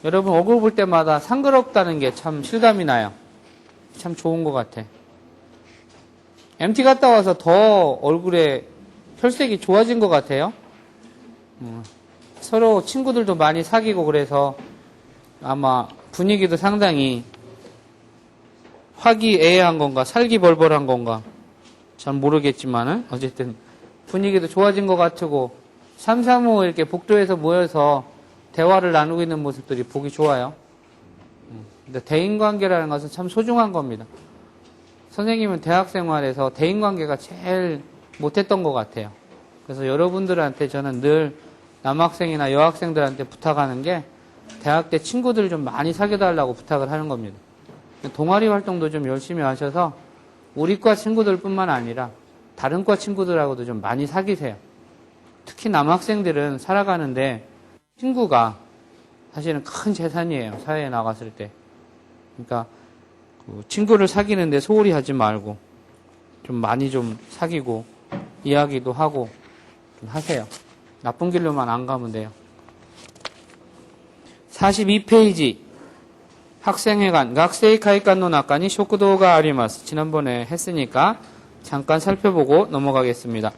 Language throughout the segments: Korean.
여러분 얼굴 볼 때마다 상그럽다는 게 참 실감이 나요. 참 좋은 것 같아. MT 갔다 와서 더 얼굴에 혈색이 좋아진 것 같아요. 서로 친구들도 많이 사귀고 그래서 아마 분위기도 상당히 화기애애한 건가 살기벌벌한 건가 잘 모르겠지만은 어쨌든 분위기도 좋아진 것 같고 335 이렇게 복도에서 모여서 대화를 나누고 있는 모습들이 보기 좋아요. 근데 대인관계라는 것은 참 소중한 겁니다. 선생님은 대학 생활에서 대인관계가 제일 못했던 것 같아요. 그래서 여러분들한테 저는 늘 남학생이나 여학생들한테 부탁하는 게 대학 때 친구들 좀 많이 사귀어달라고 부탁을 하는 겁니다. 동아리 활동도 좀 열심히 하셔서 우리 과 친구들뿐만 아니라 다른 과 친구들하고도 좀 많이 사귀세요. 특히 남학생들은 살아가는데 친구가 사실은 큰 재산이에요. 사회에 나갔을 때. 그러니까 친구를 사귀는데 소홀히 하지 말고 좀 많이 좀 사귀고 이야기도 하고 좀 하세요. 나쁜 길로만 안 가면 돼요. 42페이지 학생회관学生会館の中に食堂があります. 지난번에 했으니까 잠깐 살펴보고 넘어가겠습니다.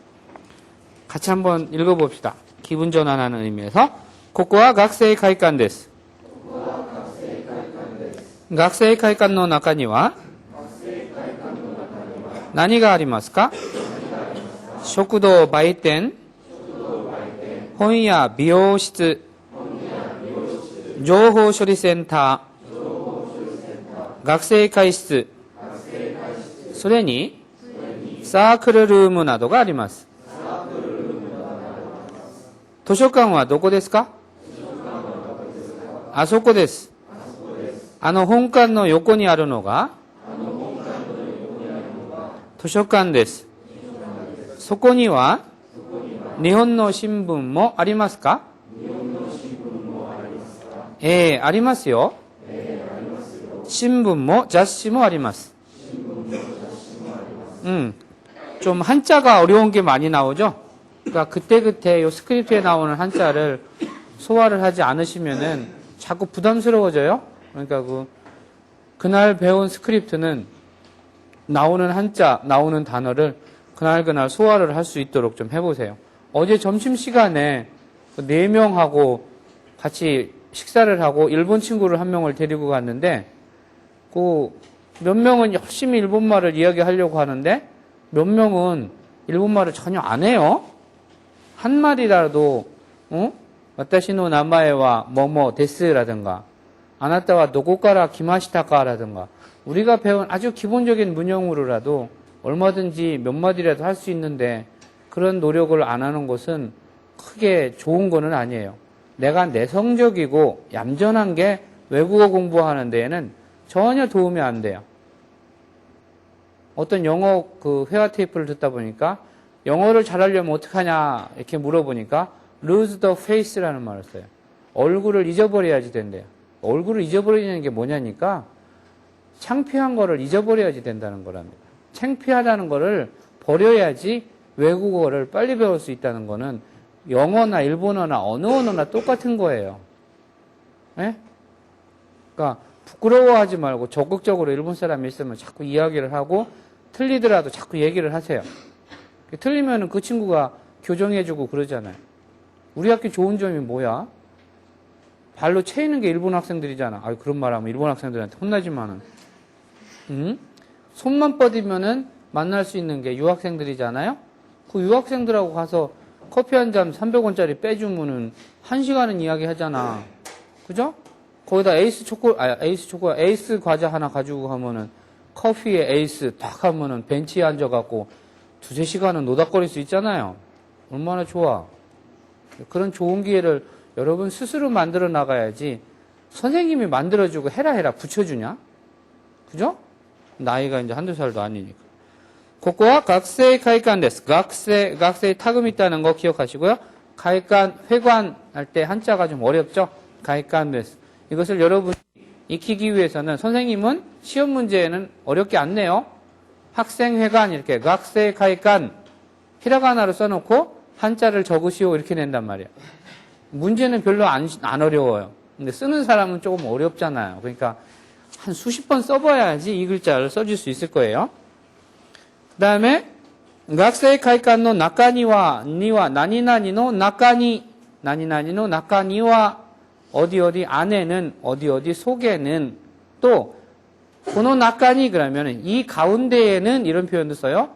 같이 한번 읽어봅시다. 기분 전환하는 의미에서 ここは学生会館です. 学生会館の中には何がありますか? 食堂、売店、本屋、美容室、情報処理センター、学生会室、それにサークルルームなどがあります。図書館はどこですか? あそこです。本館の横にあるのが図書館です。そこには日本の新聞もありますか? ありますよ。新聞も雑誌もあります. 좀 한자가 어려운 게 많이 나오죠? 그러니까 그때그때 요 스크립트에 나오는 한자를 소화를 하지 않으시면은 자꾸 부담스러워져요? 그러니까 그날 배운 스크립트는 나오는 한자, 나오는 단어를 그날 소화를 할 수 있도록 좀 해보세요. 어제 점심시간에 4명하고 같이 식사를 하고 일본 친구를 한 명을 데리고 갔는데 몇 명은 열심히 일본말을 이야기하려고 하는데 몇 명은 일본말을 전혀 안 해요. 한 마디라도 와타시노 나마에와 뭐뭐 데스라든가 아나타와 노고카라 기마시타카라든가 우리가 배운 아주 기본적인 문형으로라도 얼마든지 몇 마디라도 할 수 있는데 그런 노력을 안 하는 것은 크게 좋은 거는 아니에요. 내가 내성적이고 얌전한 게 외국어 공부하는 데에는 전혀 도움이 안 돼요. 어떤 영어 회화 테이프를 듣다 보니까 영어를 잘하려면 어떡하냐 이렇게 물어보니까 lose the face라는 말을 써요. 얼굴을 잊어버려야지 된대요. 얼굴을 잊어버리는 게 뭐냐니까 창피한 거를 잊어버려야지 된다는 거랍니다. 창피하다는 거를 버려야지 외국어를 빨리 배울 수 있다는 거는 영어나 일본어나 어느 언어나 똑같은 거예요. 예? 그러니까 부끄러워하지 말고 적극적으로 일본 사람이 있으면 자꾸 이야기를 하고 틀리더라도 자꾸 얘기를 하세요. 틀리면 그 친구가 교정해주고 그러잖아요. 우리 학교 좋은 점이 뭐야? 발로 채이는 게 일본 학생들이잖아. 그런 말 하면 일본 학생들한테 혼나지만은. 손만 뻗으면은 만날 수 있는 게 유학생들이잖아요? 그 유학생들하고 가서 커피 한 잔 300원짜리 빼주면은 1시간은 이야기 하잖아. 그죠? 거기다 에이스 과자 하나 가지고 가면은 커피에 에이스 딱 하면은 벤치에 앉아갖고 2-3시간은 노닥거릴 수 있잖아요. 얼마나 좋아. 그런 좋은 기회를 여러분 스스로 만들어 나가야지 선생님이 만들어주고 해라 붙여주냐? 그죠? 나이가 이제 1-2살도 아니니까. ここは学生会館です.学生타금 있다는 거 기억하시고요. 회관 할 때 한자가 좀 어렵죠? 会館です. 이것을 여러분이 익히기 위해서는 선생님은 시험 문제에는 어렵게 안 내요. 학생회관 이렇게 学生会館 히라가나로 써놓고 한자를 적으시오 이렇게 낸단 말이에요. 문제는 별로 안 어려워요. 근데 쓰는 사람은 조금 어렵잖아요. 그러니까 한 수십 번 써봐야지 이 글자를 써줄 수 있을 거예요. 그 다음에 학생会館の中には何々の中に何々の中には어디 어디 안에는 어디 어디 속에는 또この中に 그러면 이 가운데에는 이런 표현도 써요.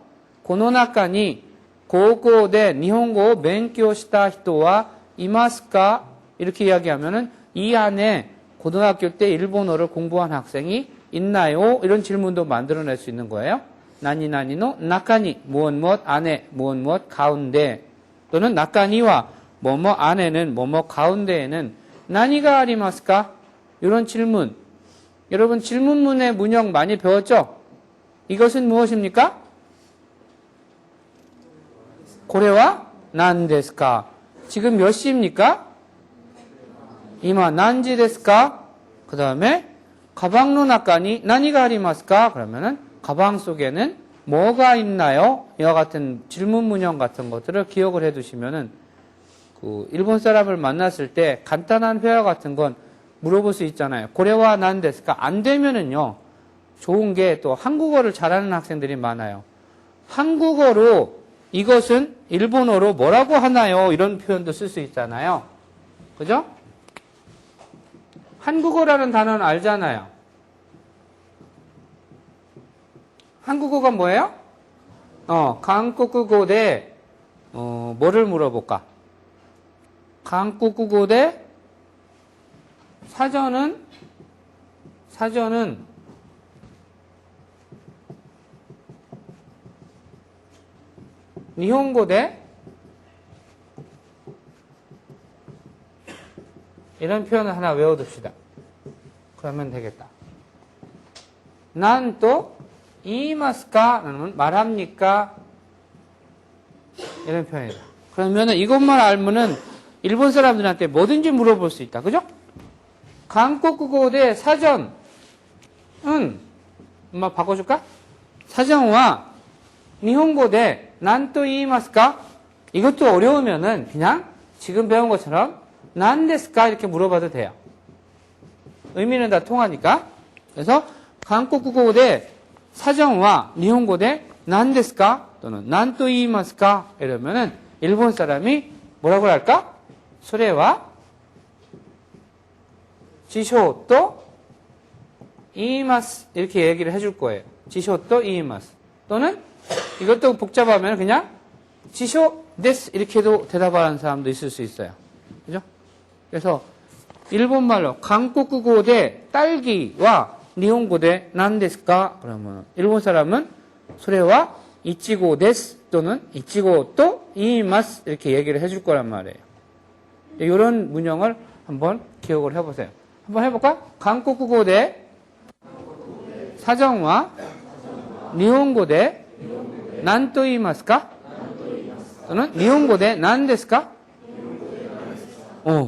この中に高校で日本語を勉強した人はいますか? 이렇게 이야기하면은 이 안에 고등학교 때 일본어를 공부한 학생이 있나요? 이런 질문도 만들어낼 수 있는 거예요. 나니나니노 나카니 무엇 안에 무엇 가운데 또는 나카니와 뭐뭐 안에는 뭐뭐 가운데에는 나니가 아리마스까? 이런 질문. 여러분 질문문의 문형 많이 배웠죠? 이것은 무엇입니까? 고래와 난데스까? 지금 몇 시입니까? 이마 난지 데스까? 그 다음에 가방노 나카니 나니가 아리마스까? 그러면은 가방 속에는 뭐가 있나요? 이와 같은 질문 문형 같은 것들을 기억을 해 두시면은 그 일본 사람을 만났을 때 간단한 회화 같은 건 물어볼 수 있잖아요. 고래와 난데스까? 안 되면은요. 좋은 게 또 한국어를 잘하는 학생들이 많아요. 한국어로 이것은 일본어로 뭐라고 하나요? 이런 표현도 쓸 수 있잖아요. 그죠? 한국어라는 단어는 알잖아요. 한국어가 뭐예요? 한국어 대 뭐를 물어볼까? 한국어 대 사전은 일본어 대 이런 표현을 하나 외워둡시다. 그러면 되겠다. 난 또 이마스까? 라는 말합니까? 이런 표현이다. 그러면은 이것만 알면은 일본 사람들한테 뭐든지 물어볼 수 있다. 그죠? 한국어 대 사전은 엄마 바꿔줄까? 사전과 일본어 대 난 또 이마스까? 이것도 어려우면은 그냥 지금 배운 것처럼 난 데스까? 이렇게 물어봐도 돼요. 의미는 다 통하니까. 그래서 한국어 대 사전과 일본어 대 난 데스까? 또는 난 또 이마스까? 이러면은 일본 사람이 뭐라고 할까? 소래와 지쇼 또 이마스 이렇게 얘기를 해줄 거예요. 지쇼 또 이마스 또는 이것도 복잡하면 그냥 지쇼 데스 이렇게도 대답하는 사람도 있을 수 있어요. 그죠? 그래서 일본말로 한국어 대 딸기와 일본어 대 난데스까? 그러면 일본 사람은 소래와 이치고 데스 또는 이치고 또 이마스 이렇게 얘기를 해줄 거란 말이에요. 이런 문형을 한번 기억을 해보세요. 한번 해볼까? 한국어 대 사전과 일본어 대 난 또 이마스까? 또는 일본어 대 난 데스까?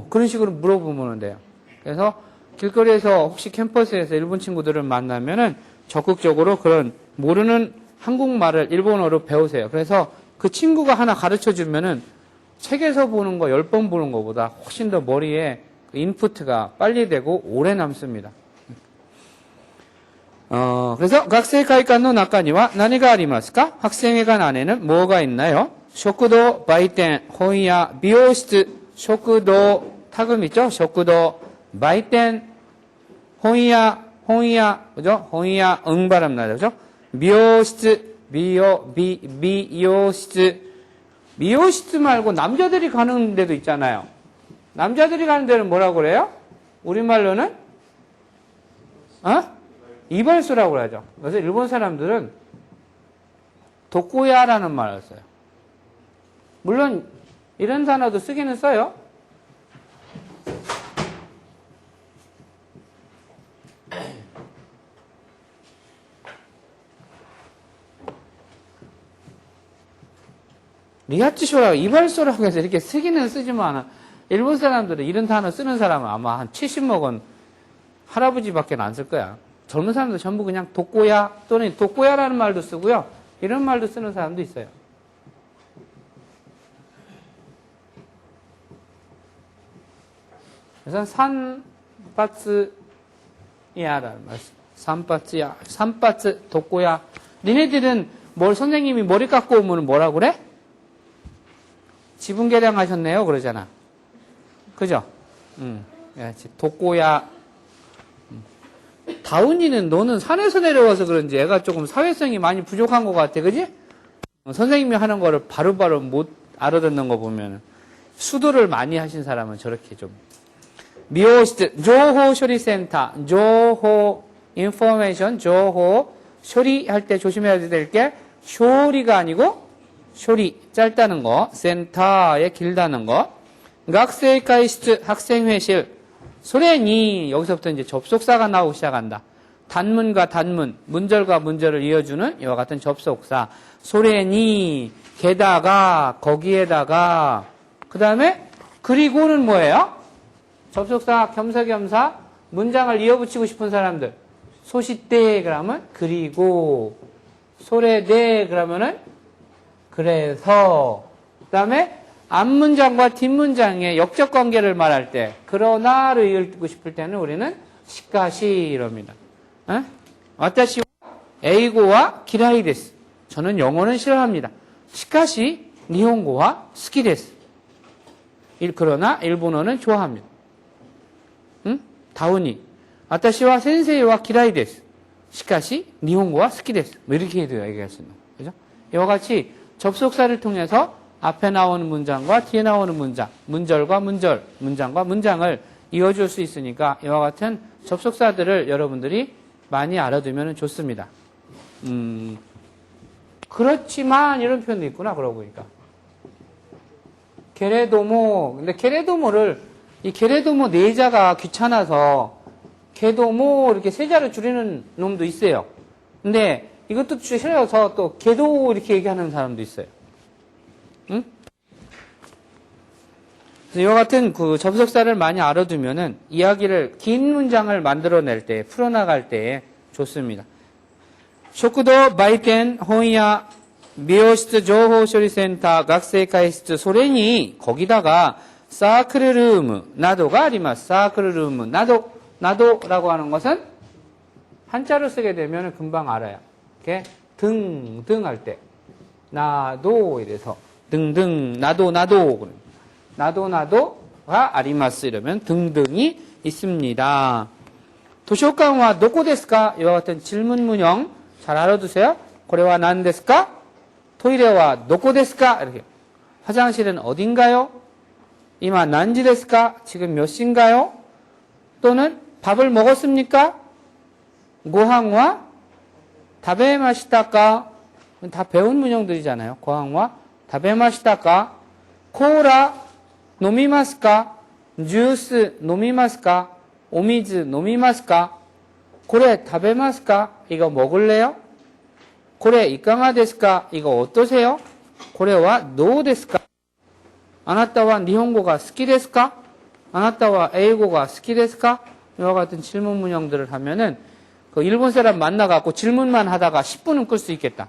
그런 식으로 물어보면 돼요. 그래서 길거리에서 혹시 캠퍼스에서 일본 친구들을 만나면은 적극적으로 그런 모르는 한국말을 일본어로 배우세요. 그래서 그 친구가 하나 가르쳐 주면은 책에서 보는 거 10번 보는 것보다 훨씬 더 머리에 그 인풋가 빨리 되고 오래 남습니다. 그래서 학생회관 나카니와何がありますか? 학생회관 안에는 뭐가 있나요? 식도,売店, 혼야, 미용실, 식도, 타금 있죠? 식도, 売店, 혼야, 그죠? 혼야, 응발음 나죠? 미용실, 미용실 말고 남자들이 가는 데도 있잖아요. 남자들이 가는 데는 뭐라고 그래요? 우리말로는? 이발소라고 그러죠. 그래서 일본 사람들은 도코야라는 말을 써요. 물론 이런 단어도 쓰기는 써요. 리하치쇼라고 이발소라고 해서 이렇게 쓰기는 쓰지만 일본 사람들은 이런 단어 쓰는 사람은 아마 한 70먹은 할아버지밖에 안 쓸 거야. 젊은 사람들 전부 그냥 독고야 또는 독고야라는 말도 쓰고요. 이런 말도 쓰는 사람도 있어요. 그래서 산, 산바츠야라는 말씀. 산바츠야, 산바츠 독고야. 니네들은 뭘 선생님이 머리 깎고 오면 뭐라 그래? 지분 계량하셨네요, 그러잖아. 그죠? 독고야. 다운이는 너는 산에서 내려와서 그런지 애가 조금 사회성이 많이 부족한 것 같아, 그지? 선생님이 하는 거를 바로바로 못 알아듣는 거 보면 수도를 많이 하신 사람은 저렇게 좀 미오시트 조호処리 센터 조호 인포메이션 조호処理할 때 조심해야 될 게 쇼리가 아니고 쇼리 짧다는 거 센터에 길다는 거 학생회실 학생회실 소련이 여기서부터 이제 접속사가 나오기 시작한다. 단문과 단문, 문절과 문절을 이어주는 이와 같은 접속사. 소련이 게다가 거기에다가 그 다음에 그리고는 뭐예요? 접속사 겸사겸사 문장을 이어붙이고 싶은 사람들. 소시대 그러면 그리고 소래대 그러면은 그래서 그 다음에 앞문장과 뒷문장의 역적 관계를 말할 때 그러나를 이어듣고 싶을 때는 우리는 시카시 이럽니다. 와타시와 에이고와 기라이 데스. 저는 영어는 싫어합니다. 시카시 니혼고와 스키 데스. 그러나 일본어는 좋아합니다. 다운이 와타시와 센세이와 기라이 데스. 시카시 니혼고와 스키 데스. 뭐 이렇게 해도 얘기할 수 있는 거죠. 그죠? 이와 같이 접속사를 통해서 앞에 나오는 문장과 뒤에 나오는 문장, 문절과 문절, 문장과 문장을 이어줄 수 있으니까 이와 같은 접속사들을 여러분들이 많이 알아두면 좋습니다. 그렇지만 이런 표현도 있구나. 그러고 보니까 게레도모. 근데 게레도모를 이 게레도모 네자가 귀찮아서 게도모 이렇게 세자를 줄이는 놈도 있어요. 근데 이것도 싫어서 또 게도 이렇게 얘기하는 사람도 있어요. 응? 이와 같은 그 접속사를 많이 알아두면은 이야기를 긴 문장을 만들어낼 때, 풀어나갈 때 좋습니다. 쇼쿠도 바이텐 혼야 미오시트 조호処理 센터 학생会室 소련이 거기다가 사크르 룸 나도가 아리마스. 사크르 룸 나도라고 하는 것은 한자로 쓰게 되면 금방 알아요. 이렇게 등 할 때 나도 이래서 등등 나도가 아리마스 이러면 등등이 있습니다. 도서관은 도코 데스か? 이와 같은 질문 문형 잘 알아두세요. 고래와 난 데스か? 토이레와 도코 데스か? 이렇게 화장실은 어딘가요? 이마 난지 데스か? 지금 몇 시인가요? 또는 밥을 먹었습니까? 고항와 다베마시다까? 다 배운 문형들이잖아요. 고항와 다베마시다까? 코라 노미마스까? 주스 노미마스까? 오미즈 노미마스까? 고래 다베마스까? 이거 먹을래요? 고래 이까가 데스까? 이거 어떠세요? 고래와 노 데스까? 아나타와 니혼고가 스키 데스까? 아나타와 에이고가 스키 데스까? 이와 같은 질문 문형들을 하면은 그 일본 사람 만나갖고 질문만 하다가 10분은 끌 수 있겠다.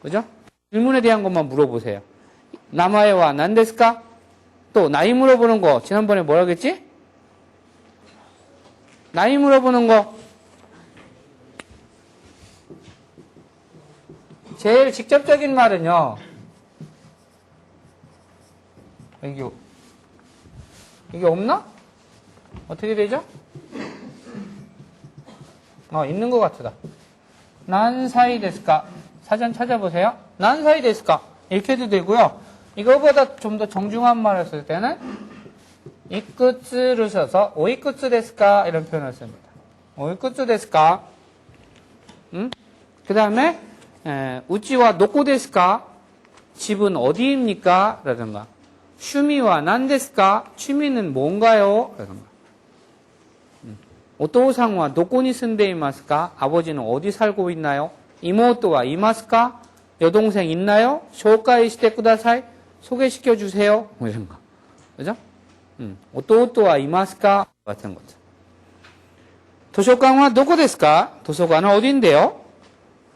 그죠? 질문에 대한 것만 물어보세요. 나마에와 난 데스까? 또 나이 물어보는 거 지난번에 뭐라고 했지? 나이 물어보는 거 제일 직접적인 말은요. 이게 없나? 어떻게 되죠? 있는 것 같다. 난사이 데스까? 사전 찾아보세요. 난사이 데스까? 이렇게 해도 되고요. 이거보다 좀 더 정중한 말을 쓸 때는 이쿠츠를 써서 오이쿠츠 데스까? 이런 표현을 씁니다. 오이쿠츠 데스까? 그 다음에 우치와 노코 데스까? 집은 어디입니까? 라든가 취미와 난 데스까? 취미는 뭔가요? 라든가 오토상와 도코니 쓴데 이마스까? 아버지는 어디 살고 있나요? 이모토와 이마스까? 여동생 있나요? 쇼카이 시테 쿠다사이? 소개시켜 주세요. 뭐 이런 거. 그죠? 오토와 이마스까? 같은 거죠. 도서관은 도코 데스까? 도서관은 어디인데요?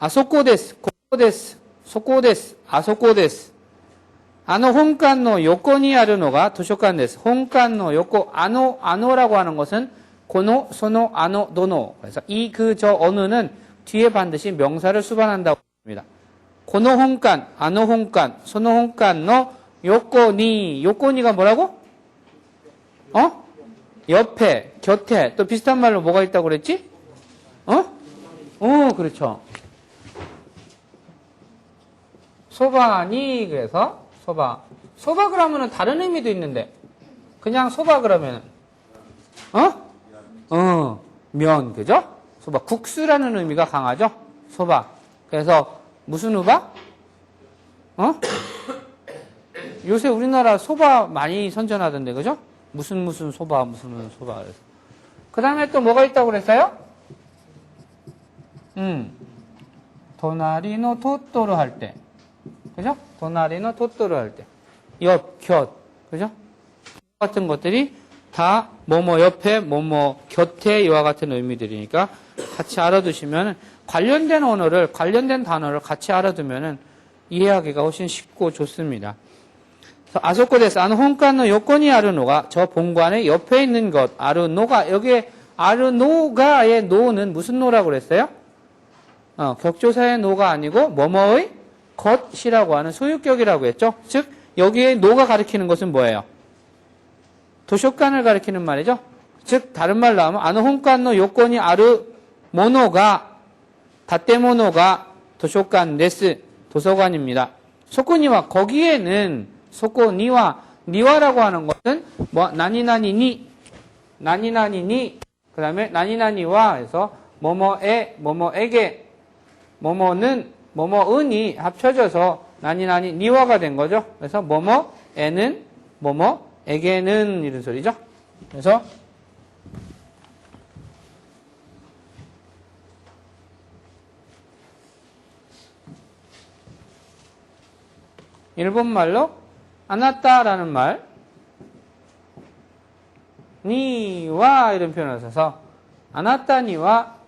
아소코 데스, 고코 데스, 소코 데스, 아소코 데스. 혼칸의 요코니 아르노가 도서관 데스. 혼칸의 요코, 아노라고 하는 것은 고노, 소노, 아노, 노노. 그래서 이, 그, 저, 어느는 뒤에 반드시 명사를 수반한다고 합니다. 고노 혼간, 아노 혼간, 소노 혼간, 너, 요코니. 요코니가 뭐라고? 옆에, 곁에. 또 비슷한 말로 뭐가 있다고 그랬지? 그렇죠. 소바니, 그래서, 소바. 소바 그러면은 다른 의미도 있는데, 그냥 소바 그러면은, 면, 그죠? 소바. 국수라는 의미가 강하죠? 소바. 그래서, 무슨 우바? 요새 우리나라 소바 많이 선전하던데, 그죠? 무슨 소바, 무슨 소바. 그래서. 그 다음에 또 뭐가 있다고 그랬어요? 도나리노 토토로 할 때. 그죠? 도나리노 토토로 할 때. 옆, 곁. 그죠? 같은 것들이 다 뭐뭐 옆에, 뭐뭐 곁에 이와 같은 의미들이니까 같이 알아두시면 관련된 언어를, 관련된 단어를 같이 알아두면 이해하기가 훨씬 쉽고 좋습니다. 아소코데스, 아노 혼간의 요건이 아르노가 저 본관의 옆에 있는 것, 아르노가, 여기에 아르노가의 노는 무슨 노라고 그랬어요? 격조사의 노가 아니고 뭐뭐의 것이라고 하는 소유격이라고 했죠. 즉 여기에 노가 가리키는 것은 뭐예요? 도쇼간을 가리키는 말이죠. 즉 다른 말로 하면 아노 혼간의 요건이 아르모노가 다떼모노가 도쇼간 데스 도서관입니다. 소코니와 거기에는 소코니와 니와라고 하는 것은 뭐 나니나니니 그 다음에 나니나니와 해서 뭐뭐에 뭐뭐에게 뭐뭐는 뭐뭐은이 합쳐져서 나니나니 니와가 된 거죠. 그래서 뭐뭐에는 뭐뭐에게는 이런 소리죠. 그래서 일본말로 아나타라는 말 니와 이런 표현을 써서 아나타니와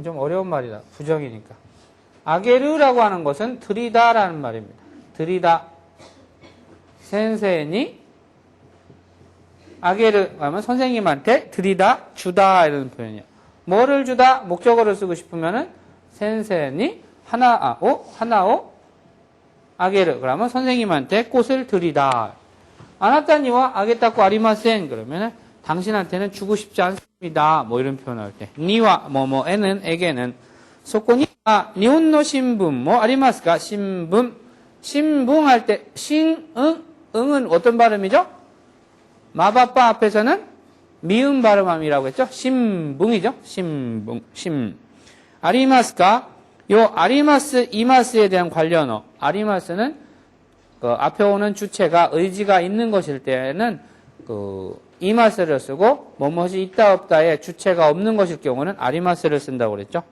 좀 어려운 말이다. 부정이니까. 아게르라고 하는 것은 드리다라는 말입니다. 드리다. 센세니 아게르 하면 선생님한테 드리다, 주다 이런 표현이에요. 뭐를 주다? 목적어를 쓰고 싶으면은 센세니 하나오 아게르 그러면 선생님한테 꽃을 드리다. 아나타니와 아게타코 아리마센 그러면은 당신한테는 주고 싶지 않습니다. 뭐 이런 표현할 때 니와 뭐뭐에는 에게는 소코니 니혼노 신분 뭐 아리마스까 신분 할 때 응은 어떤 발음이죠? 마바빠 앞에서는 미음 발음함이라고 했죠? 신붕이죠? 신붕 아리마스까 요 아리마스 이마스에 대한 관련어 아리마스는 그 앞에 오는 주체가 의지가 있는 것일 때는 그 이마스를 쓰고 뭐뭇이 있다 없다에 주체가 없는 것일 경우는 아리마스를 쓴다고 그랬죠.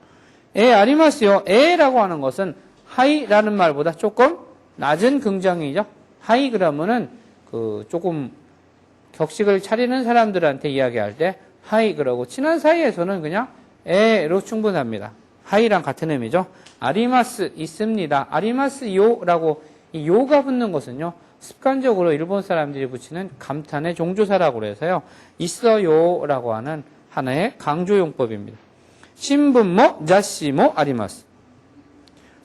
아리마스요. 에라고 하는 것은 하이라는 말보다 조금 낮은 긍정이죠. 하이 그러면은 그 조금 격식을 차리는 사람들한테 이야기할 때 하이 그러고 친한 사이에서는 그냥 에로 충분합니다. 하이랑 같은 의미죠. 아리마스 있습니다. 아리마스 요라고 이 요가 붙는 것은요. 습관적으로 일본 사람들이 붙이는 감탄의 종조사라고 해서요. 있어요라고 하는 하나의 강조용법입니다. 신분모, 자시모 아리마스.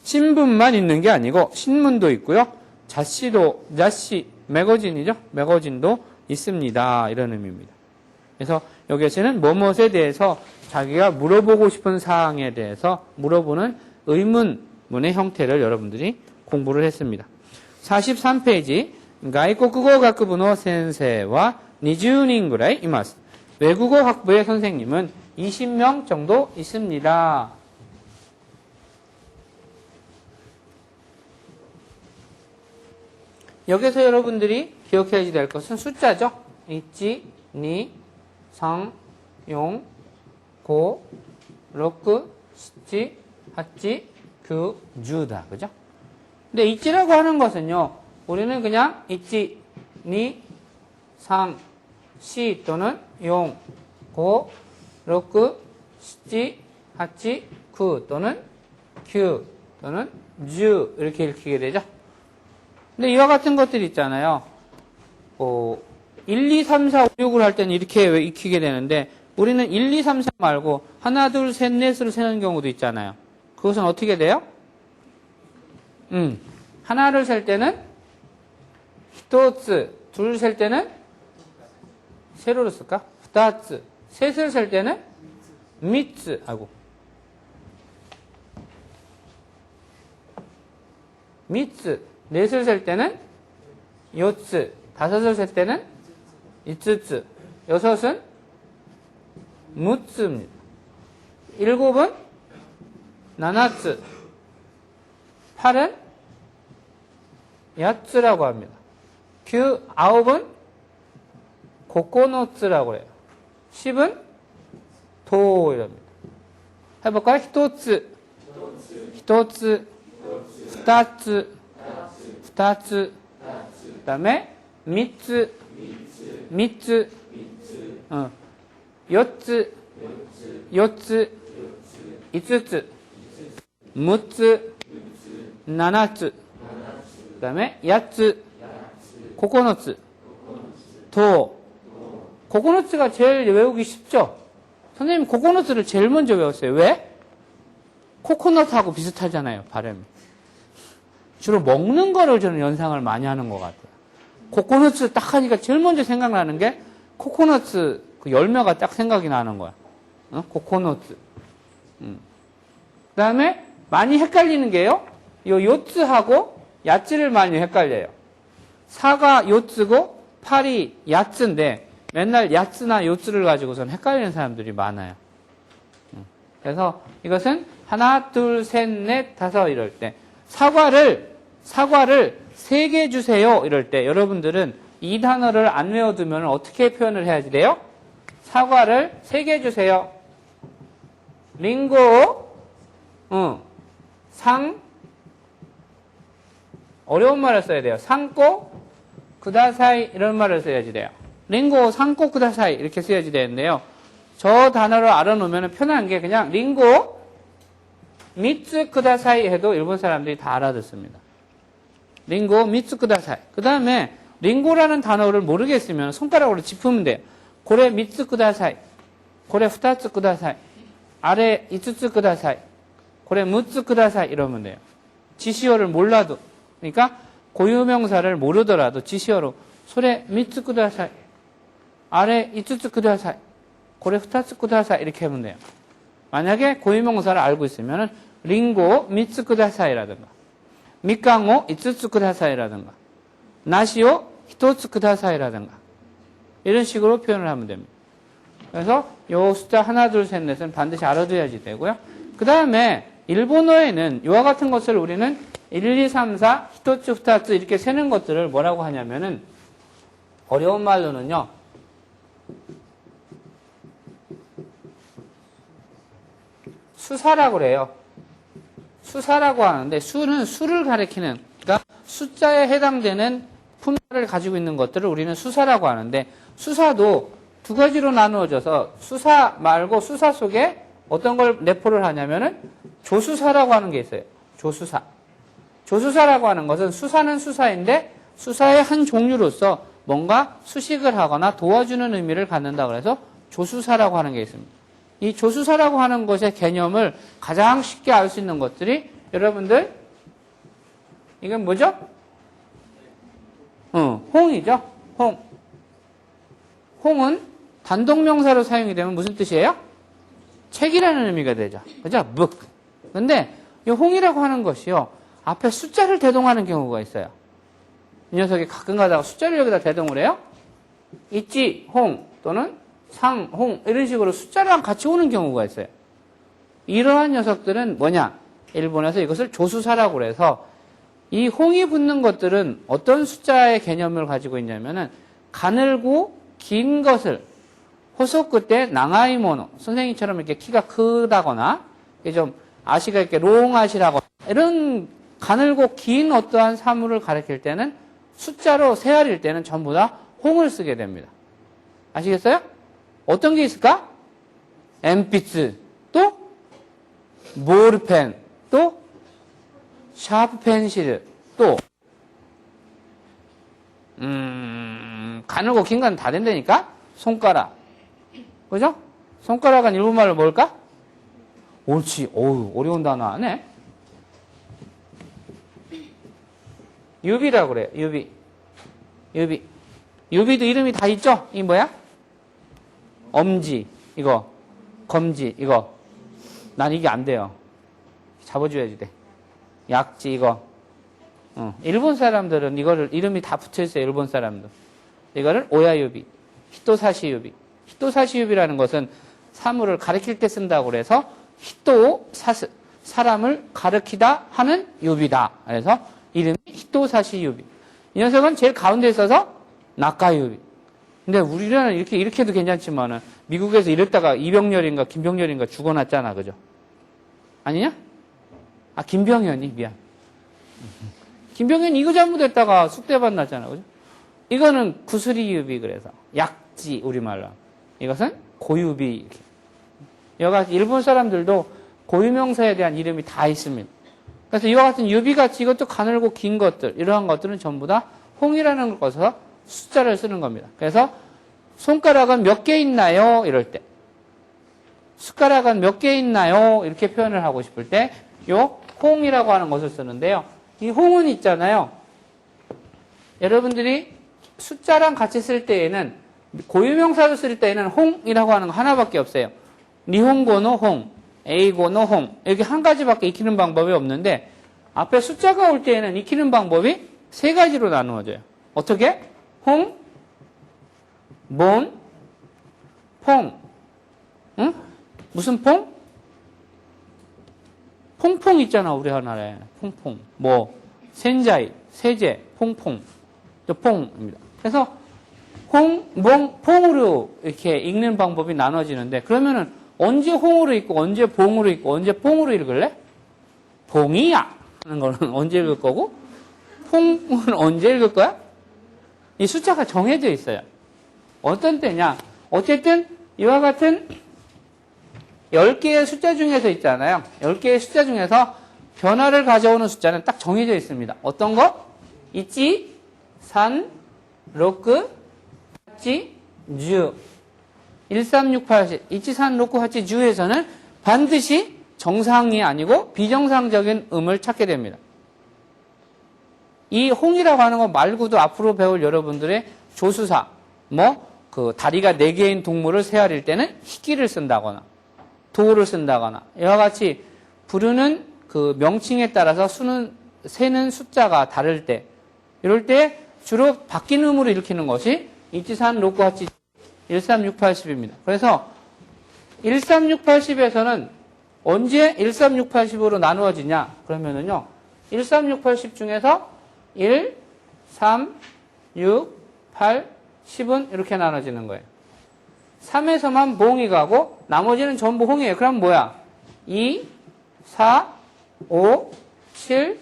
신분만 있는 게 아니고 신문도 있고요. 자시도, 자시, 매거진이죠. 매거진도 있습니다. 이런 의미입니다. 그래서 여기에서는 뭐뭇에 대해서 자기가 물어보고 싶은 사항에 대해서 물어보는 의문문의 형태를 여러분들이 공부를 했습니다. 43페이지 가이코쿠고 학부의 센세와 20인ぐらい 이마스. 외국어 학부의 선생님은 20명 정도 있습니다. 여기서 여러분들이 기억해야 될 것은 숫자죠. 1, 2, 3, 4, 5, 6, 7, 8, 9, 10다. 그죠? 근데 있지라고 하는 것은요, 우리는 그냥 있지, 2, 3, 4 또는 4, 5, 6, 7, 8, 9 또는 9 또는 10 이렇게 읽히게 되죠. 근데 이와 같은 것들이 있잖아요. 1, 2, 3, 4, 5, 6을 할 때는 이렇게 익히게 되는데 우리는 1, 2, 3, 4 말고 하나, 둘, 셋, 넷으로 세는 경우도 있잖아요. 그것은 어떻게 돼요? 하나를 셀 때는 히토츠, 둘을 셀 때는 세로로 쓸까? 후다츠, 셋을 셀 때는 미츠, 미츠, 넷을 셀 때는 요츠, 다섯을 셀 때는 이츠츠, 여섯은 무츠입니다. 일곱은 나나츠, 8은 야츠라고 합니다. 아홉은 고코노츠라고 해요. 10은 도 이랍니다. 해볼까요? 히토츠, 히토츠, 후타츠, 후타츠, 그 다음에 미츠, 미츠, 요츠, 요츠, 이츠츠, 무츠, 나나츠, 그 다음에 야츠, 코코노츠, 도. 코코노츠가 제일 외우기 쉽죠? 선생님 코코노츠를 제일 먼저 외웠어요. 왜? 코코넛하고 비슷하잖아요, 발음이. 주로 먹는 거를 저는 연상을 많이 하는 것 같아요. 코코넛을 딱 하니까 제일 먼저 생각나는 게 코코넛 그 열매가 딱 생각이 나는 거야. 코코넛. 그 다음에 많이 헷갈리는 게요. 요 요츠하고 야츠를 많이 헷갈려요. 4가 요츠고 8이 야츠인데 맨날 야츠나 요츠를 가지고선 헷갈리는 사람들이 많아요. 그래서 이것은 하나, 둘, 셋, 넷, 다섯 이럴 때 사과를 3개 주세요 이럴 때 여러분들은 이 단어를 안 외워두면 어떻게 표현을 해야지 돼요? 사과를 3개 주세요. 링고, 어려운 말을 써야 돼요. 상고, 구다사이 이런 말을 써야지 돼요. 링고, 상고, 구다사이 이렇게 써야지 되는데요. 저 단어를 알아놓으면 편한 게 그냥 링고, 미츠 구다사이 해도 일본 사람들이 다 알아듣습니다. 링고, 미츠 구다사이. 그 다음에 링고라는 단어를 모르겠으면 손가락으로 짚으면 돼요. 고래 미츠 구다사이, 고래 후타츠 구다사이, 아래 이츠츠 구다사이, 고래 무츠 구다사이 이러면 돼요. 지시어를 몰라도. 그러니까 고유명사를 모르더라도 지시어로 소래 미츠 구다사이, 아래 이츠츠 구다사이, 고래 후타츠 구다사이 이렇게 하면 돼요. 만약에 고유명사를 알고 있으면 링고 미츠 구다사이라든가 미캉오 이츠츠 구다사이라든가 나시오 히토츠 구다사이라든가 이런 식으로 표현을 하면 됩니다. 그래서 요 숫자 하나, 둘, 셋, 넷은 반드시 알아둬야지 되고요. 그 다음에 일본어에는 이와 같은 것을 우리는 1, 2, 3, 4, 히토츠, 후타츠 이렇게 세는 것들을 뭐라고 하냐면은 어려운 말로는요. 수사라고 그래요. 수사라고 하는데 수는 수를 가리키는 그러니까 숫자에 해당되는 품사를 가지고 있는 것들을 우리는 수사라고 하는데 수사도 두 가지로 나누어져서 수사 말고 수사 속에 어떤 걸 내포를 하냐면은 조수사라고 하는 게 있어요. 조수사. 조수사라고 하는 것은 수사는 수사인데 수사의 한 종류로서 뭔가 수식을 하거나 도와주는 의미를 갖는다 그래서 조수사라고 하는 게 있습니다. 이 조수사라고 하는 것의 개념을 가장 쉽게 알 수 있는 것들이 여러분들 이건 뭐죠? 홍이죠. 홍. 홍은 단독명사로 사용이 되면 무슨 뜻이에요? 책이라는 의미가 되죠. 그죠? book. 근데 이 홍이라고 하는 것이요. 앞에 숫자를 대동하는 경우가 있어요. 이 녀석이 가끔 가다가 숫자를 여기다 대동을 해요. 있지, 홍 또는 상, 홍 이런 식으로 숫자랑 같이 오는 경우가 있어요. 이러한 녀석들은 뭐냐? 일본에서 이것을 조수사라고 그래서 이 홍이 붙는 것들은 어떤 숫자의 개념을 가지고 있냐면은 가늘고 긴 것을 호소쿠 때 나가이모노 선생님처럼 이렇게 키가 크다거나 좀 아시가 이렇게 롱아시라거나 이런 가늘고 긴 어떠한 사물을 가리킬 때는 숫자로 세알일 때는 전부 다 홍을 쓰게 됩니다. 아시겠어요? 어떤 게 있을까?鉛筆, 또 볼펜, 또 샤프 펜실, 또 가늘고 긴 건 다 된다니까? 손가락. 그죠? 손가락은 일본말로 뭘까? 옳지. 어우, 어려운 단어 안 해? 유비라고 그래요. 유비. 유비. 유비도 이름이 다 있죠? 이 뭐야? 엄지. 이거. 검지. 이거. 난 이게 안 돼요. 잡아줘야지 돼. 약지. 이거. 일본 사람들은 이거를 이름이 다 붙어있어요. 일본 사람들. 이거를 오야유비. 히토사시유비. 히토사시유비라는 것은 사물을 가리킬 때 쓴다고 그래서 히토 사스. 사람을 가리키다 하는 유비다. 그래서 이름이 히토사시유비. 이 녀석은 제일 가운데 있어서 나카유비. 근데 우리는 이렇게 해도 괜찮지만은 미국에서 이랬다가 이병렬인가 김병렬인가 죽어났잖아. 그죠? 아니냐? 아, 김병현이 미안. 김병현 이거 잘못했다가 쑥대밭 났잖아. 그죠? 이거는 구스리유비 그래서 약지 우리말로. 이것은 고유비. 여가 일본 사람들도 고유명사에 대한 이름이 다 있습니다. 그래서 이와 같은 유비같이 이것도 가늘고 긴 것들 이러한 것들은 전부 다 홍이라는 걸 써서 숫자를 쓰는 겁니다. 그래서 손가락은 몇 개 있나요? 이럴 때 숟가락은 몇 개 있나요? 이렇게 표현을 하고 싶을 때 요 홍이라고 하는 것을 쓰는데요. 이 홍은 있잖아요. 여러분들이 숫자랑 같이 쓸 때에는 고유명사로 쓸 때에는 홍이라고 하는 거 하나밖에 없어요. 니혼고노 홍, 에이고노 홍 이렇게 한 가지밖에 익히는 방법이 없는데 앞에 숫자가 올 때에는 익히는 방법이 세 가지로 나누어져요. 어떻게? 홍, 본, 퐁. 응? 무슨 퐁? 퐁퐁 있잖아, 우리나라에. 퐁퐁. 뭐, 센자이, 세제, 퐁퐁. 저 퐁입니다. 그래서, 홍, 몽, 퐁으로 이렇게 읽는 방법이 나눠지는데, 그러면은 언제 홍으로 읽고, 언제 봉으로 읽고, 언제 퐁으로 읽을래? 봉이야! 하는 거는 언제 읽을 거고, 퐁은 언제 읽을 거야? 이 숫자가 정해져 있어요. 어떤 때냐? 어쨌든, 이와 같은 10개의 숫자 중에서 있잖아요. 10개의 숫자 중에서 변화를 가져오는 숫자는 딱 정해져 있습니다. 어떤 거? 이치, 산, 로크, 하치, 주. 1, 3, 6, 8, 10. 이치, 산, 로크, 하치, 주에서는 반드시 정상이 아니고 비정상적인 음을 찾게 됩니다. 이 홍이라고 하는 거 말고도 앞으로 배울 여러분들의 조수사, 다리가 4개인 동물을 세아릴 때는 희귀를 쓴다거나, 도를 쓴다거나, 이와 같이 부르는 그 명칭에 따라서 세는 숫자가 다를 때, 이럴 때 주로 바뀐 음으로 일으키는 것이 이치산, 로쿠, 하치, 1, 3, 6, 8, 10입니다. 그래서 1, 3, 6, 8, 10에서는 언제 1, 3, 6, 8, 10으로 나누어지냐? 그러면은요, 1, 3, 6, 8, 10 중에서 1, 3, 6, 8, 10은 이렇게 나눠지는 거예요. 3에서만 봉이 가고 나머지는 전부 홍이에요. 그럼 뭐야? 2, 4, 5, 7,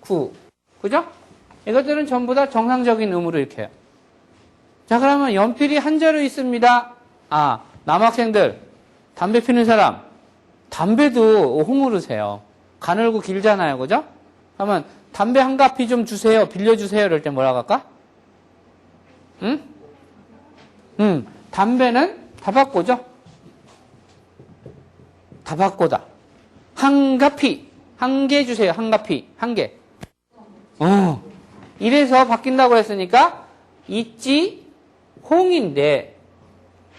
9. 그죠? 이것들은 전부 다 정상적인 음으로 이렇게 해요. 자, 그러면 연필이 한 자루 있습니다. 아, 남학생들, 담배 피는 사람, 담배도 홍으로 세요. 가늘고 길잖아요. 그죠? 그러면 담배 한 가피 좀 주세요. 빌려주세요. 이럴 때 뭐라고 할까? 응? 담배는 타바코죠? 타바코다. 한 가피. 한 개 주세요. 한 가피. 한 개. 이래서 바뀐다고 했으니까 있지 홍인데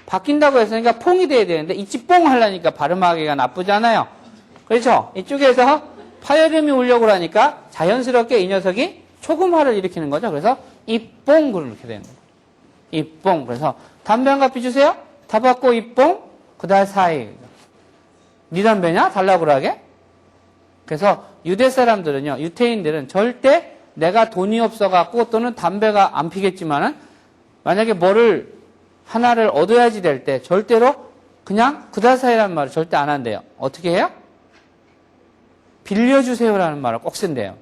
바뀐다고 했으니까 퐁이 돼야 되는데 있지 뽕 하려니까 발음하기가 나쁘잖아요. 그렇죠? 이쪽에서 파열음이 오려고 하니까 자연스럽게 이 녀석이 초금화를 일으키는 거죠. 그래서 이뽕 그렇게 되는 거예요. 이뽕. 그래서 담배 한 가피 주세요. 타바코 이뽕 그다사이. 네 담배냐? 달라고 그러게. 그래서 유대 사람들은요, 유태인들은 절대 내가 돈이 없어갖고 또는 담배가 안 피겠지만은 만약에 뭐를 하나를 얻어야지 될 때 절대로 그냥 그다사이라는 말을 절대 안 한대요. 어떻게 해요? 빌려주세요라는 말을 꼭 쓴대요.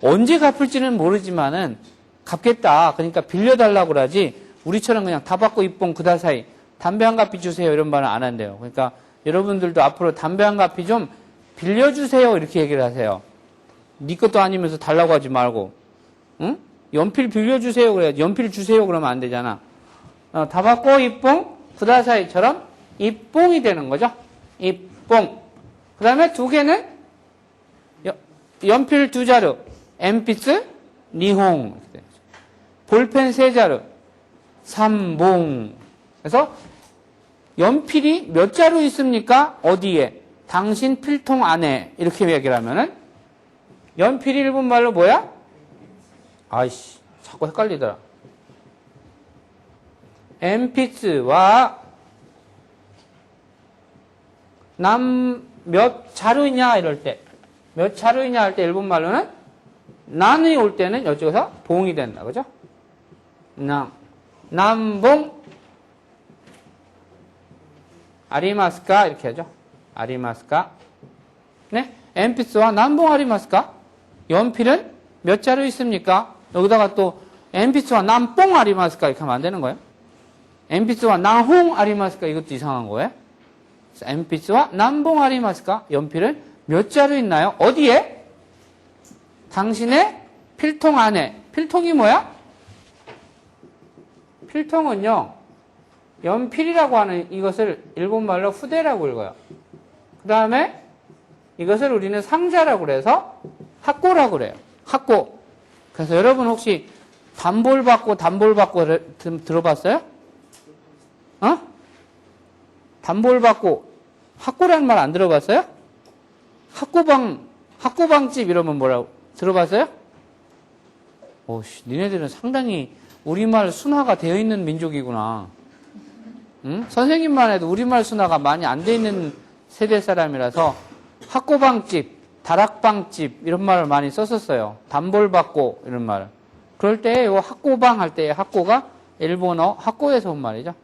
언제 갚을지는 모르지만은 갚겠다. 그러니까 빌려달라고 그러지 우리처럼 그냥 타바코 이뽕 그다사이 담배 한 가피 주세요 이런 말은 안 한대요. 그러니까 여러분들도 앞으로 담배 한 가피 좀 빌려주세요 이렇게 얘기를 하세요. 네 것도 아니면서 달라고 하지 말고. 응? 연필 빌려주세요. 그래야지. 연필 주세요. 그러면 안 되잖아. 다바꼬, 입봉, 구다사이처럼 입봉이 되는 거죠. 입봉. 그 다음에 두 개는 연필 두 자루, 엔피스, 니홍. 볼펜 세 자루, 삼봉. 그래서 연필이 몇 자루 있습니까? 어디에? 당신 필통 안에. 이렇게 얘기를 하면은 연필이 일본말로 뭐야? 아이씨, 자꾸 헷갈리더라. 엔피스와 남 몇 자루냐 이럴 때, 몇 자루냐 할 때 일본말로는 난이 올 때는 이쪽에서 봉이 된다. 그죠? 남봉 아리마스까 이렇게 하죠. 아리마스까. 네? 엔피스와 남봉 아리마스까? 연필은 몇 자루 있습니까? 여기다가 또 엔피스와 남봉 아리마스까 이렇게 하면 안 되는 거예요. 엔피스와 남홍 아리마스까 이것도 이상한 거예요. 엔피스와 남봉 아리마스까? 연필은 몇 자루 있나요? 어디에? 당신의 필통 안에. 필통이 뭐야? 필통은요, 연필이라고 하는 이것을 일본말로 후대라고 읽어요. 그 다음에 이것을 우리는 상자라고 그래서 학고라고 그래요. 학고. 그래서 여러분 혹시 단볼받고 들어봤어요? 단볼받고 학고라는 말 안 들어봤어요? 학고방집 이러면 뭐라고 들어봤어요? 오씨, 니네들은 상당히 우리말 순화가 되어 있는 민족이구나. 응? 선생님만 해도 우리말 순화가 많이 안 돼 있는 세대 사람이라서 학고방집, 다락방집 이런 말을 많이 썼었어요. 단볼받고 이런 말. 그럴 때 요 학고방 할 때 학고가 일본어 학고에서 온 말이죠.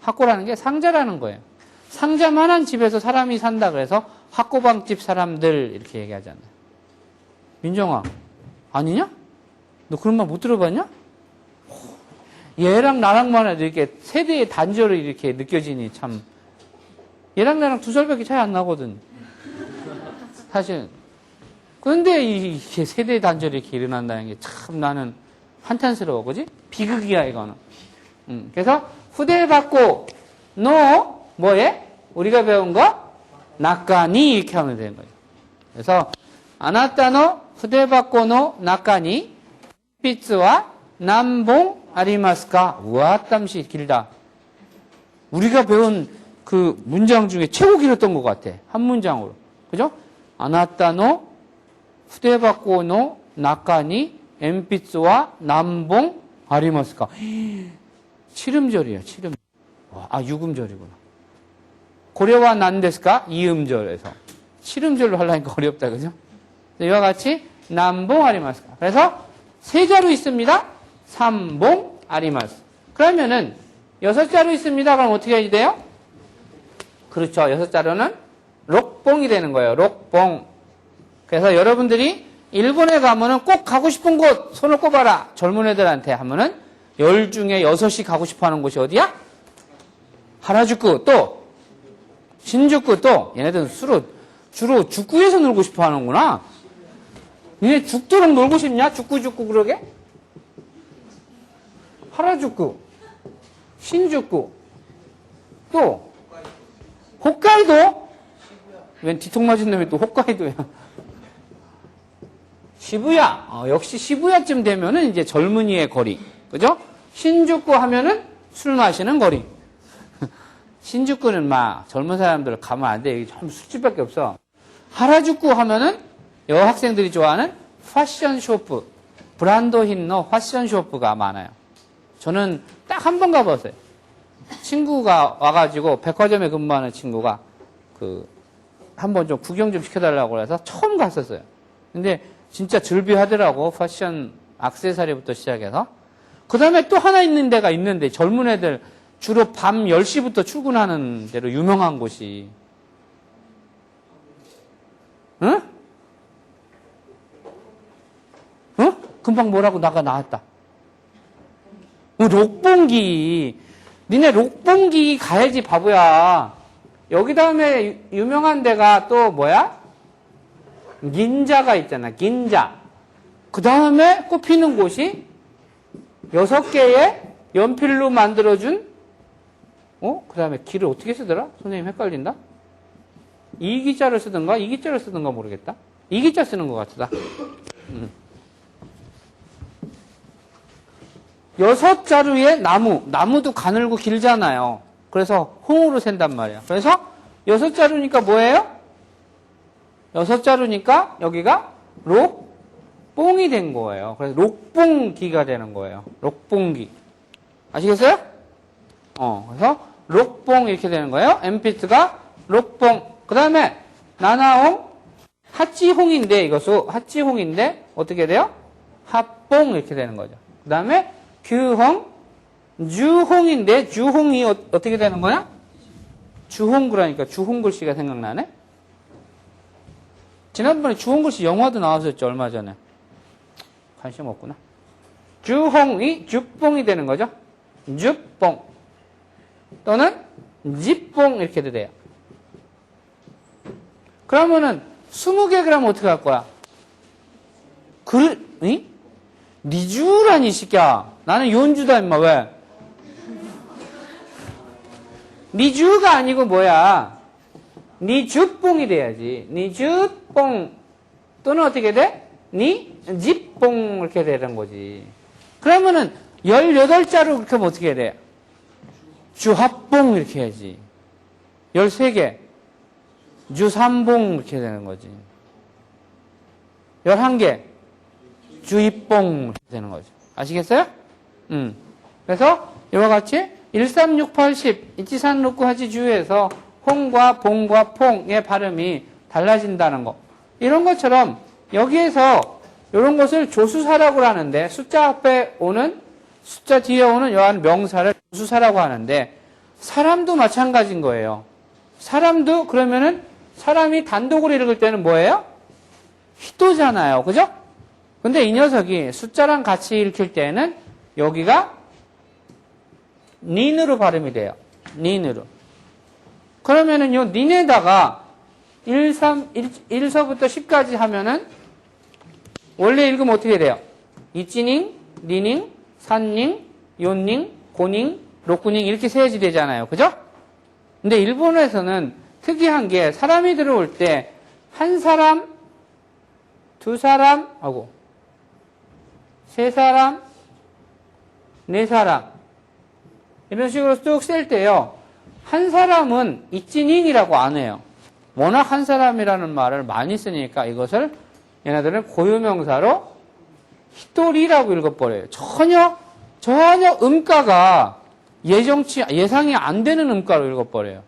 학고라는 게 상자라는 거예요. 상자만한 집에서 사람이 산다 그래서 학고방집 사람들 이렇게 얘기하잖아요. 민정아, 아니냐? 너 그런 말 못 들어봤냐? 얘랑 나랑만 해도 이렇게 세대의 단절이 이렇게 느껴지니 참. 얘랑 나랑 2살밖에 차이 안 나거든. 사실. 그런데 이게 세대의 단절이 이렇게 일어난다는 게 참 나는 한탄스러워. 그지? 비극이야, 이거는. 그래서 후대받고 너 뭐에? 우리가 배운 거? 나까니 이렇게 하면 되는 거죠. 그래서 아나타노 후대받고 노 나까니 피츠와 남봉 아리마스까? 우와, 땀시 길다. 우리가 배운 그 문장 중에 최고 길었던 것 같아. 한 문장으로. 그죠? 아나타노 후대받고 노 나까니 엔피츠와 남봉 아리마스까? 7음절이에요. 7음절. 아, 6음절이구나. 고려와 난데스까? 2음절에서. 7음절로 하려니까 어렵다. 그죠? 이와 같이 남봉 아리마스까? 그래서 세 자루 있습니다. 삼봉 아리마스. 그러면은 6자루 있습니다. 그럼 어떻게 해야 돼요? 그렇죠. 6자루는 록봉이 되는 거예요. 록봉. 그래서 여러분들이 일본에 가면은 꼭 가고 싶은 곳 손을 꼽아라. 젊은 애들한테 하면은 10 중에 6이 가고 싶어 하는 곳이 어디야? 하라주쿠, 또 신주쿠, 또 얘네들은 주로 죽구에서 놀고 싶어 하는구나. 니네 죽도록 놀고 싶냐? 죽구 그러게? 하라주쿠, 신주쿠, 또 홋카이도? 웬 뒤통맞은 놈이 또 홋카이도야. 시부야. 역시 시부야쯤 되면은 이제 젊은이의 거리. 그죠? 신주쿠 하면은 술 마시는 거리. 신주쿠는 막 젊은 사람들 가면 안 돼. 여기 참 술집밖에 없어. 하라주쿠 하면은 여학생들이 좋아하는 패션 쇼프, 브란드 힌노 패션 쇼프가 많아요. 저는 딱 한 번 가봤어요. 친구가 와가지고 백화점에 근무하는 친구가 한번 좀 구경 좀 시켜달라고 해서 처음 갔었어요. 근데 진짜 즐비하더라고. 패션 액세서리부터 시작해서. 그 다음에 또 하나 있는 데가 있는데 젊은 애들 주로 밤 10시부터 출근하는 데로 유명한 곳이. 응? 응? 금방 뭐라고 나왔다. 록봉기. 니네 록봉기 가야지 바보야. 여기 다음에 유명한 데가 또 뭐야? 긴자가 있잖아. 긴자. 그 다음에 꼽히는 곳이 6개의 연필로 만들어준, 그 다음에 기를 어떻게 쓰더라? 선생님 헷갈린다? 이 기자를 쓰든가, 이 기자를 쓰든가 모르겠다. 이 기자 쓰는 것 같다. 6자루의 나무도 가늘고 길잖아요. 그래서 홍으로 센단 말이야. 그래서 6자루니까 뭐예요? 6자루니까 여기가 록뽕이 된 거예요. 그래서 록뽕기가 되는 거예요. 록뽕기. 아시겠어요? 그래서 록뽕 이렇게 되는 거예요. 엠피트가 록뽕. 그 다음에 나나홍, 핫지홍인데 이것도 핫지홍인데 어떻게 돼요? 핫뽕 이렇게 되는 거죠. 그 다음에 규홍, 주홍인데 주홍이 어떻게 되는 거야? 주홍 그러니까 주홍 글씨가 생각나네? 지난번에 주홍 글씨 영화도 나왔었죠, 얼마 전에. 관심 없구나. 주홍이 주뽕이 되는 거죠. 주뽕 또는 지뽕 이렇게도 돼요. 그러면은 20개 그러면 어떻게 할 거야? 니주라니, 이 새끼야. 나는 연주다, 임마, 왜? 니주가 아니고 뭐야? 니주뽕이 돼야지. 니주뽕. 또는 어떻게 돼? 니지뽕. 이렇게 되는 거지. 그러면은 18자로 그렇게 하면 어떻게 해야 돼? 주합뽕. 이렇게 해야지. 13개. 주삼봉. 이렇게 되는 거지. 11개. 주입봉. 이렇게 되는 거죠. 아시겠어요? 그래서 이와 같이 1, 3, 6, 8, 10 이치산 룩구 하지 주에서 홍과 봉과 퐁의 발음이 달라진다는 거. 이런 것처럼 여기에서 이런 것을 조수사라고 하는데 숫자 앞에 오는 숫자 뒤에 오는 여한 명사를 조수사라고 하는데 사람도 마찬가지인 거예요. 사람도 그러면은 사람이 단독으로 읽을 때는 뭐예요? 히토잖아요. 그죠? 근데 이 녀석이 숫자랑 같이 읽힐 때는 여기가 닌으로 발음이 돼요. 닌으로. 그러면은 요 닌에다가 1서부터 10까지 하면은 원래 읽으면 어떻게 돼요? 이찌닝, 니닝, 산닝, 요닝, 고닝, 록구닝 이렇게 세야지 되잖아요. 그죠? 근데 일본에서는 특이한 게 사람이 들어올 때 한 사람, 두 사람 하고 세 사람, 네 사람 이런 식으로 쭉 셀 때요. 한 사람은 이찌닝이라고 안 해요. 워낙 한 사람이라는 말을 많이 쓰니까 이것을 얘네들은 고유명사로 히토리라고 읽어버려요. 전혀 음가가 예상이 안 되는 음가로 읽어버려요.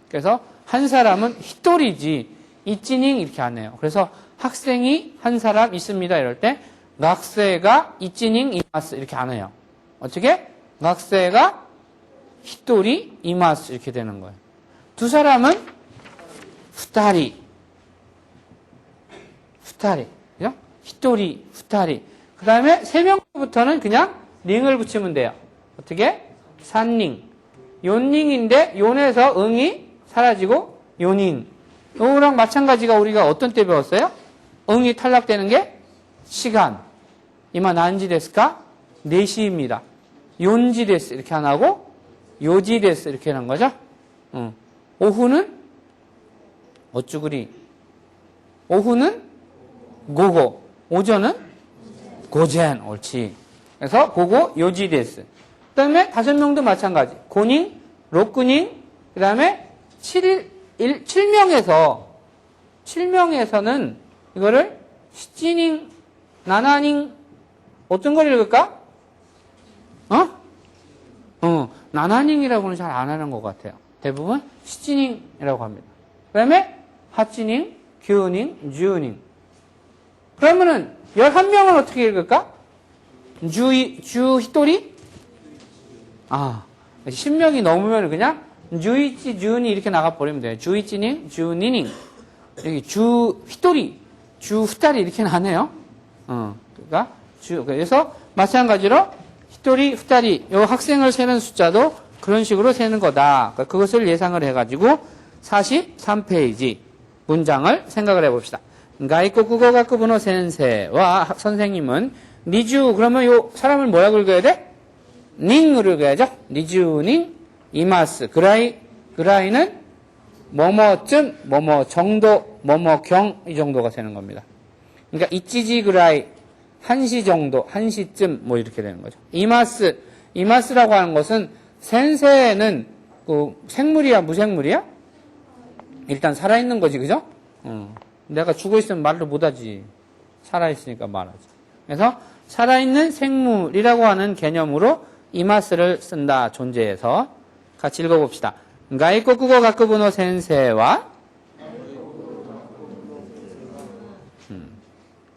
그래서 한 사람은 히토리지 이찌닝 이렇게 안 해요. 그래서 학생이 한 사람 있습니다 이럴 때 학생가 이찌닝 이마스 이렇게 안 해요. 어떻게? 학생가 히토리 이마스 이렇게 되는 거예요. 두 사람은 후타리 그죠? 히토리 후타리 그 다음에 세 명부터는 그냥 링을 붙이면 돼요. 어떻게? 산링 요닝인데 요에서 응이 사라지고 요닝 요랑 마찬가지가 우리가 어떤 때 배웠어요? 응이 탈락되는 게 시간 이마 난지 데스까? 4시입니다. 요지 데스 이렇게 안 하고 요지 데스 이렇게 하는 거죠. 오후는 어쭈구리 오후는 고고 오전은 고젠 옳지. 그래서 고고 요지 데스. 그 다음에 5명도 마찬가지. 고닝, 록구닝, 그 다음에 7명에서는 이거를 시찌닝, 나나닝, 어떤 걸 읽을까? 나나닝이라고는 잘 안 하는 것 같아요. 대부분 시찌닝이라고 합니다. 그 다음에 하찌닝, 규닝, 주닝. 그러면은 11명은 어떻게 읽을까? 주 히토리? 10명이 넘으면 그냥 주이치, 주니 이렇게 나가버리면 돼요. 주이치닝, 주니닝. 여기 주 히토리, 주 후타리 이렇게 나네요. 그러니까 그래서 마찬가지로 히토리, 후타리 요 학생을 세는 숫자도 그런 식으로 세는 거다. 그것을 예상을 해가지고 43페이지 문장을 생각을 해봅시다. 가이코쿠고学部の先生は 선생님은 니주 그러면 요 사람을 뭐라 긁어야 돼? 닝으로 긁어야죠. 니주닝 이마스 그라이는 뭐뭐쯤 뭐뭐 정도 뭐뭐경 이 정도가 되는 겁니다. 그러니까 이찌지 그라이 1시 정도 1시쯤 뭐 이렇게 되는 거죠. 이마스라고 하는 것은 센세는 그 생물이야 무생물이야? 일단 살아있는 거지 그죠? 내가 죽어있으면 말도 못하지. 살아있으니까 말하지. 그래서 살아있는 생물이라고 하는 개념으로 이마스를 쓴다. 존재에서. 같이 읽어봅시다. 가이코쿠고 가쿠부노 센세와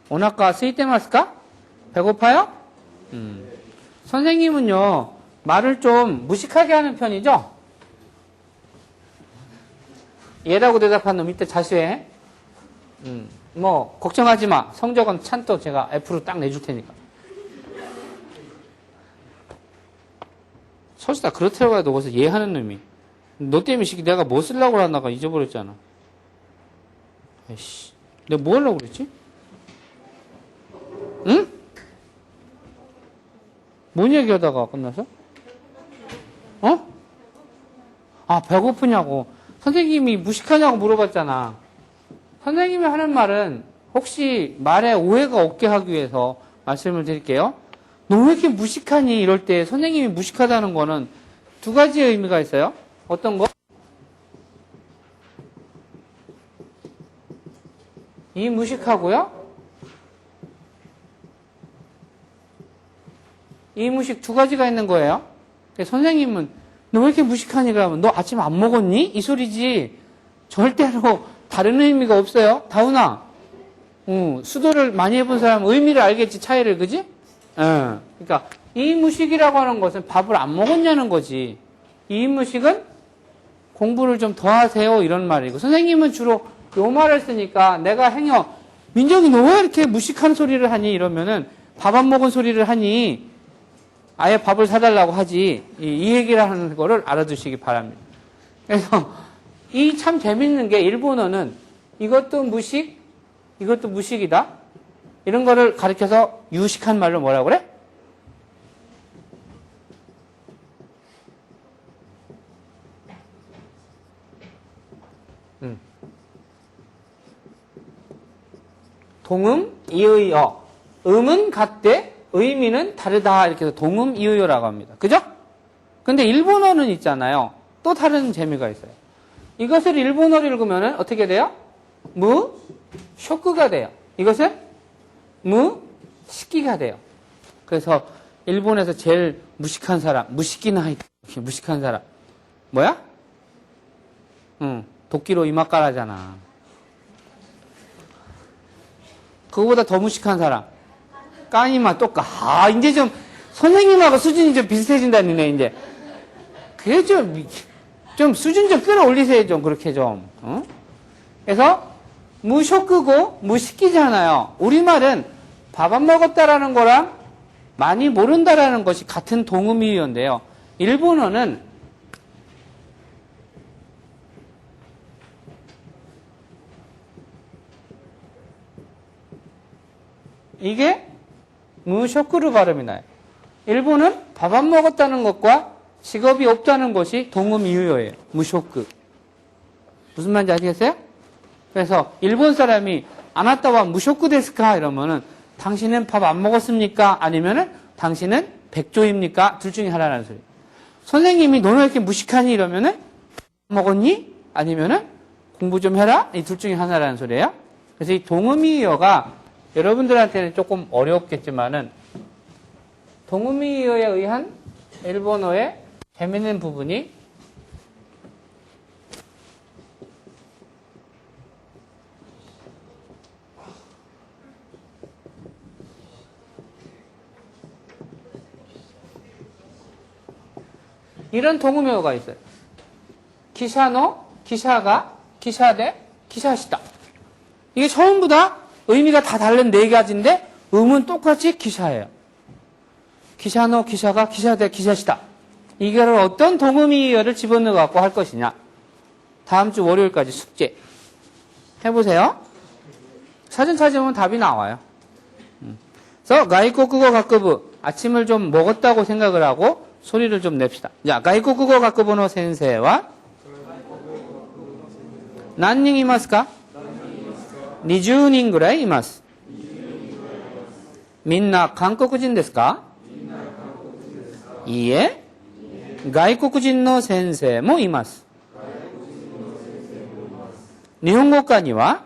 오나카 스이테마스까? 배고파요? 선생님은요 말을 좀 무식하게 하는 편이죠? 얘라고 대답한 놈 이때 자수해. 뭐 걱정하지 마. 성적은 찬또 제가 F로 딱 내줄 테니까. 설사 그렇다고 해도 거기서 얘 하는 놈이 너 때문에 시키 내가 뭐 쓰려고 하다가 잊어버렸잖아. 에이씨, 내가 뭐 하려고 그랬지? 응? 뭔 얘기하다가 끝나서? 어? 아, 배고프냐고. 선생님이 무식하냐고 물어봤잖아. 선생님이 하는 말은 혹시 말에 오해가 없게 하기 위해서 말씀을 드릴게요. 너 왜 이렇게 무식하니? 이럴 때 선생님이 무식하다는 거는 두 가지의 의미가 있어요. 어떤 거? 이 무식하고요. 이 무식 두 가지가 있는 거예요. 선생님은 너 왜 이렇게 무식하니? 그러면 너 아침 안 먹었니? 이 소리지. 절대로 다른 의미가 없어요. 다운아. 수도를 많이 해본 사람은 의미를 알겠지. 차이를 그지? 그러니까 이 무식이라고 하는 것은 밥을 안 먹었냐는 거지. 이 무식은 공부를 좀 더 하세요. 이런 말이고 선생님은 주로 요 말을 쓰니까 내가 행여 민정이 너 왜 이렇게 무식한 소리를 하니? 이러면은 밥 안 먹은 소리를 하니 아예 밥을 사달라고 하지. 이 얘기를 하는 거를 알아두시기 바랍니다. 그래서 이 참 재밌는 게 일본어는 이것도 무식, 이것도 무식이다. 이런 거를 가르쳐서 유식한 말로 뭐라고 그래? 동음, 이의어. 음은 같대, 의미는 다르다. 이렇게 해서 동음, 이의어라고 합니다. 그죠? 근데 일본어는 있잖아요. 또 다른 재미가 있어요. 이것을 일본어로 읽으면 어떻게 돼요? 무, 쇼크가 돼요. 이것은 무, 식기가 돼요. 그래서 일본에서 제일 무식한 사람, 무식기나이, 무식한 사람. 뭐야? 도끼로 이마 깔아잖아. 그거보다 더 무식한 사람. 까니마 똑까. 이제 좀 선생님하고 수준이 좀 비슷해진다니네, 이제. 그래, 좀 수준 좀 끌어올리세요, 좀, 그렇게 좀. 그래서, 무쇼크고, 무식기잖아요. 우리말은 밥 안 먹었다라는 거랑 많이 모른다라는 것이 같은 동음이어인데요. 일본어는 이게 무쇼크루 발음이 나요. 일본은 밥 안 먹었다는 것과 직업이 없다는 것이 동음이유예요. 무쇼크. 무슨 말인지 아시겠어요? 그래서 일본 사람이 아나타와 무쇼크 데스까? 이러면은 당신은 밥 안 먹었습니까? 아니면은 당신은 백조입니까? 둘 중에 하나라는 소리. 선생님이 너는 왜 이렇게 무식하니? 이러면은 먹었니? 아니면은 공부 좀 해라? 이 둘 중에 하나라는 소리예요. 그래서 이 동음이어가 여러분들한테는 조금 어렵겠지만은 동음이어에 의한 일본어의 재밌는 부분이 이런 동음어가 있어요. 기샤노, 기샤가, 기샤대, 기샤시다. 이게 전부 다 의미가 다 다른 네 가지인데 음은 똑같이 기샤예요. 기샤노, 기샤가, 기샤대, 기샤시다. 이거를 어떤 동음이어를 집어넣어 갖고 할 것이냐. 다음 주 월요일까지 숙제 해보세요. 사진 찾으면 답이 나와요. 그래서 가이코쿠고 학부 아침을 좀 먹었다고 생각을 하고 소리를 좀 냅시다. 자, 가이코쿠고 학부의 선생와 몇人いますか? 20人ぐらいいます。みんな韓国人ですか? いいえ、外国人の先生もいます。日本語科には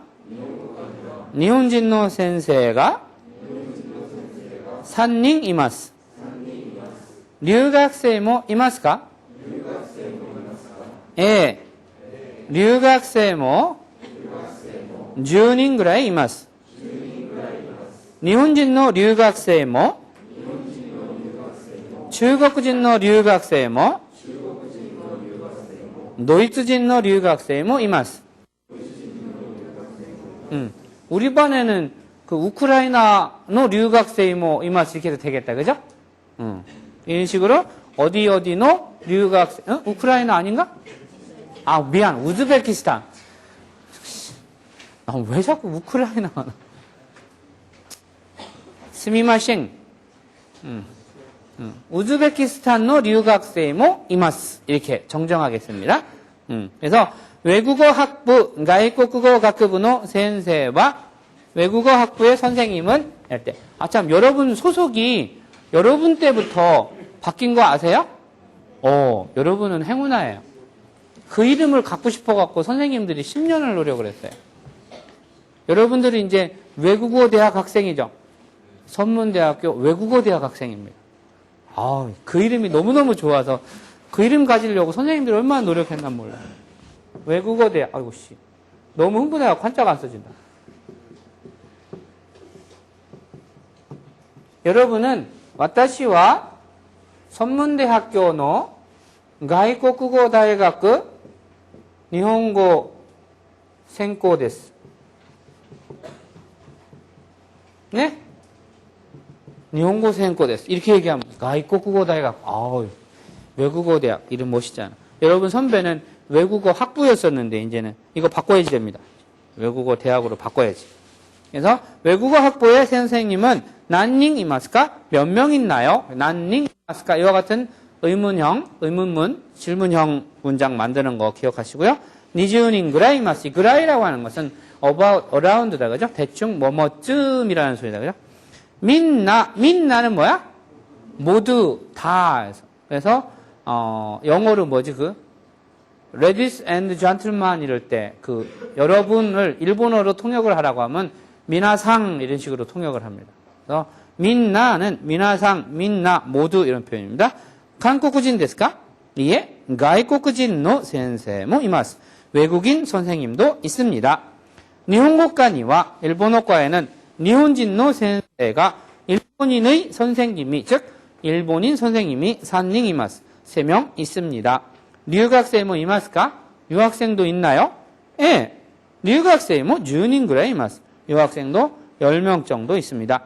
日本人の先生が3人います。留学生もいますか? 留学生も10人ぐらいいます。日本人の留学生も中国人の留学生もドイツ人の留学生もいます。우리 반에는 그 우크라이나의留学生も 이마스 이렇게 해도 되겠다. 그죠? 이런 식으로 어디노留学生, 우크라이나 아닌가? 아, 미안. 우즈베키스탄. 왜 자꾸 우크라이나 하나? 스미마셍. 우즈베키스탄의留学生も 이마스. 이렇게 정정하겠습니다. 그래서 외국어 학부, 가이코쿠고 학부의 선생과 외국어 학부의 선생님은 이럴 때. 아, 참, 여러분 소속이 여러분 때부터 바뀐 거 아세요? 여러분은 행운아예요. 그 이름을 갖고 싶어갖고 선생님들이 10년을 노력을 했어요. 여러분들이 이제 외국어 대학 학생이죠. 선문대학교 외국어 대학 학생입니다. 그 이름이 너무너무 좋아서 그 이름 가지려고 선생님들이 얼마나 노력했나 몰라요. 외국어 대학, 아이고, 씨. 너무 흥분해갖고 한자가 안 써진다. 여러분은, 와타시와 선문대학교의 가이코쿠고 대학 일본어専攻です. 네? 일본어 専攻です. 이렇게 얘기하면, 가이코쿠고 대학, 외국어 대학, 이름 멋있잖아. 여러분 선배는 외국어 학부였었는데, 이제는 이거 바꿔야지 됩니다. 외국어 대학으로 바꿔야지. 그래서 외국어 학부의 선생님은 난닝 이마스까? 몇 명 있나요? 난닝 이마스까? 이와 같은 의문형, 의문문, 질문형 문장 만드는 거 기억하시고요. 니즈우닝 그라이 마스. 그라이라고 하는 것은 about, around다, 그죠? 대충 뭐뭐쯤이라는 소리다, 그죠? 민나는 뭐야? 모두 다. 그래서 영어로 뭐지 ladies and gentlemen 이럴 때 여러분을 일본어로 통역을 하라고 하면 미나상 이런 식으로 통역을 합니다. 그래서 민나는 미나상, 민나 모두 이런 표현입니다. 한국인 ですか? 예, 가이코쿠진의 선생님도 이마스. 외국인 선생님도 있습니다. 일본어과니와 일본어과에는 일본인의 선생가 일본인의 선생님이 즉 일본인 선생님이 3명 이마스. 3명 있습니다.留学生も 이마스까? 유학생도 있나요? 예. 留学生も 10人ぐらい 이마스. 유학생도 10명 정도 있습니다.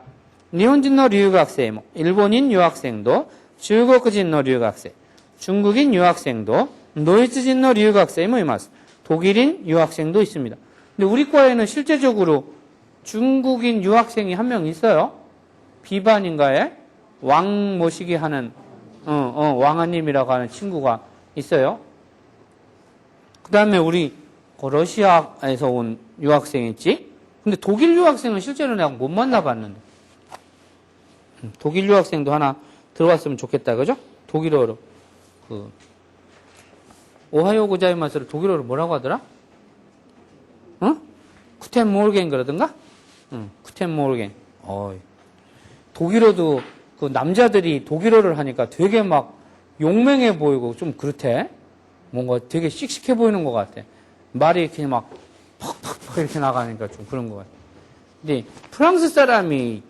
일본인의 留学生も 일본인 유학생도 중국인의 留学生 중국인 유학생도 도이츠인의 留学生も 이마스. 독일인 유학생도 있습니다. 근데 우리 과에는 실제적으로 중국인 유학생이 한 명 있어요. 비반인가에 왕 모시기 하는 왕아님이라고 하는 친구가 있어요. 그 다음에 우리 러시아에서 온 유학생 있지? 근데 독일 유학생은 실제로 내가 못 만나봤는데. 독일 유학생도 하나 들어왔으면 좋겠다, 그죠? 독일어로. 오하요 고자이마스를 독일어로 뭐라고 하더라? 쿠텐 모르겐 그러던가? 쿠텐 모르겐. 독일어도 남자들이 독일어를 하니까 되게 막 용맹해 보이고 좀 그렇대. 뭔가 되게 씩씩해 보이는 것 같아. 말이 이렇게 막 퍽퍽퍽 이렇게 나가니까 좀 그런 것 같아. 근데 프랑스 사람이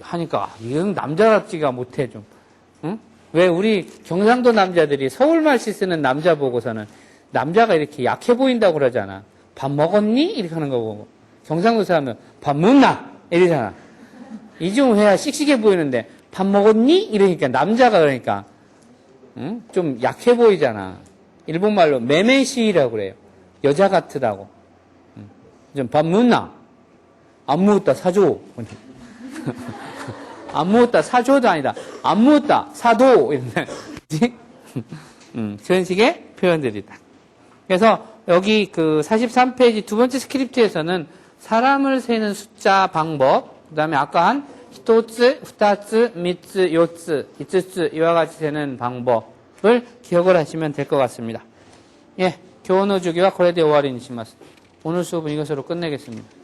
하니까 이건 남자답지가 못해 좀. 응? 왜 우리 경상도 남자들이 서울말씨 쓰는 남자 보고서는 남자가 이렇게 약해 보인다고 그러잖아. 밥 먹었니? 이렇게 하는 거 보고. 경상도 사람은 밥 먹나? 이러잖아. 이 좀 해야 씩씩해 보이는데 밥 먹었니? 이러니까 남자가 그러니까 응? 좀 약해 보이잖아. 일본말로 매매시라고 그래요. 여자 같으다고. 좀 밥 먹나? 안 먹었다 사줘. 안 묻었다. 사조도 아니다. 안 묻었다. 사도. 이런데. 그런 식의 표현들이다. 그래서 여기 그 43페이지 두 번째 스크립트에서는 사람을 세는 숫자 방법, 그 다음에 아까 한 히토츠, 후타츠, 미츠, 요츠, 이츠츠 이와 같이 세는 방법을 기억을 하시면 될 것 같습니다. 예, 교원의 주기와これで終わりにします. 오늘 수업은 이것으로 끝내겠습니다.